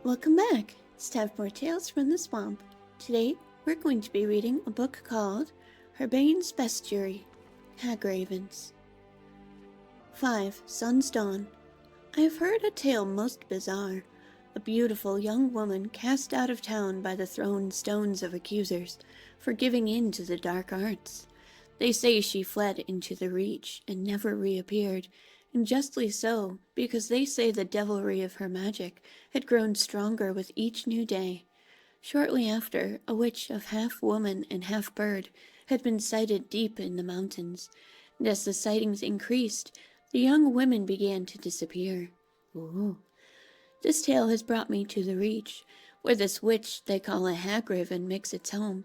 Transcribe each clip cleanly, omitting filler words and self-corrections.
Welcome back. It's time for more Tales from the Swamp. Today, we're going to be reading a book called Herbane's Bestiary, Hagravens. 5. Sun's Dawn. I have heard a tale most bizarre. A beautiful young woman cast out of town by the thrown stones of accusers for giving in to the dark arts. They say she fled into the Reach and never reappeared, and justly so, because they say the devilry of her magic had grown stronger with each new day. Shortly after, a witch of half woman and half bird had been sighted deep in the mountains, and as the sightings increased, the young women began to disappear. Ooh. This tale has brought me to the Reach, where this witch they call a Hagraven makes its home,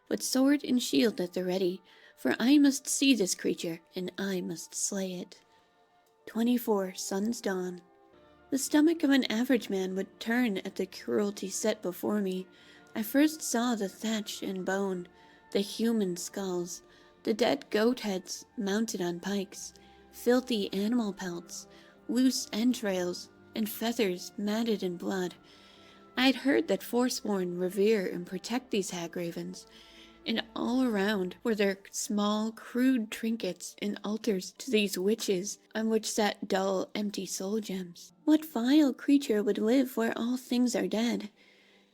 with sword and shield at the ready, for I must see this creature, and I must slay it. 24. Sun's Dawn. The stomach of an average man would turn at the cruelty set before me. I first saw the thatch and bone, the human skulls, the dead goat heads mounted on pikes, filthy animal pelts, loose entrails, and feathers matted in blood. I had heard that Forsworn revere and protect these Hagravens, and all around were their small, crude trinkets and altars to these witches, on which sat dull, empty soul gems. What vile creature would live where all things are dead?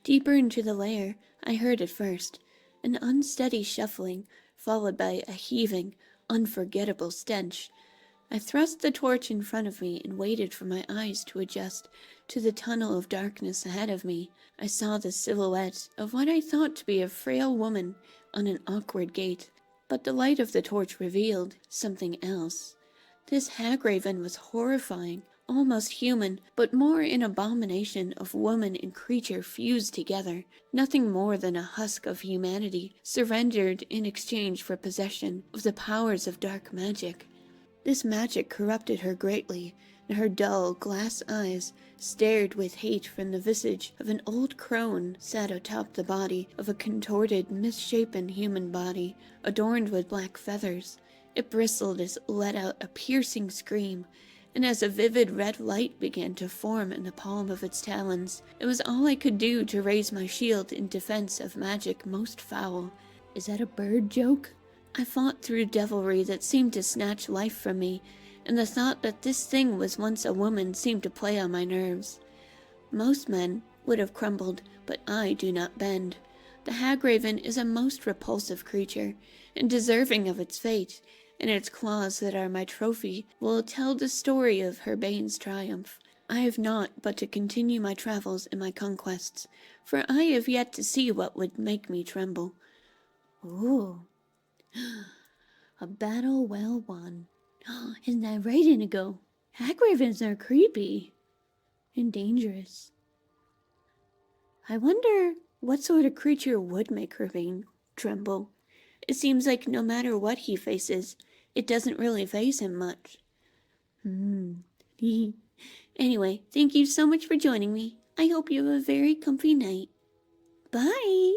Deeper into the lair, I heard at first an unsteady shuffling, followed by a heaving, unforgettable stench. I thrust the torch in front of me and waited for my eyes to adjust to the tunnel of darkness ahead of me. I saw the silhouette of what I thought to be a frail woman on an awkward gait, but the light of the torch revealed something else. This Hagraven was horrifying, almost human, but more an abomination of woman and creature fused together, nothing more than a husk of humanity surrendered in exchange for possession of the powers of dark magic. This magic corrupted her greatly, and her dull glass eyes stared with hate from the visage of an old crone sat atop the body of a contorted, misshapen human body, adorned with black feathers. It bristled as it let out a piercing scream, and as a vivid red light began to form in the palm of its talons, it was all I could do to raise my shield in defense of magic most foul. Is that a bird joke? I fought through devilry that seemed to snatch life from me, and the thought that this thing was once a woman seemed to play on my nerves. Most men would have crumbled, but I do not bend. The Hagraven is a most repulsive creature, and deserving of its fate, and its claws that are my trophy will tell the story of Herbane's triumph. I have not but to continue my travels and my conquests, for I have yet to see what would make me tremble. Ooh. A battle well won. Isn't that right, Inigo? Hagravens are creepy and dangerous. I wonder what sort of creature would make Herbane tremble. It seems like no matter what he faces, it doesn't really faze him much. Anyway, thank you so much for joining me. I hope you have a very comfy night. Bye!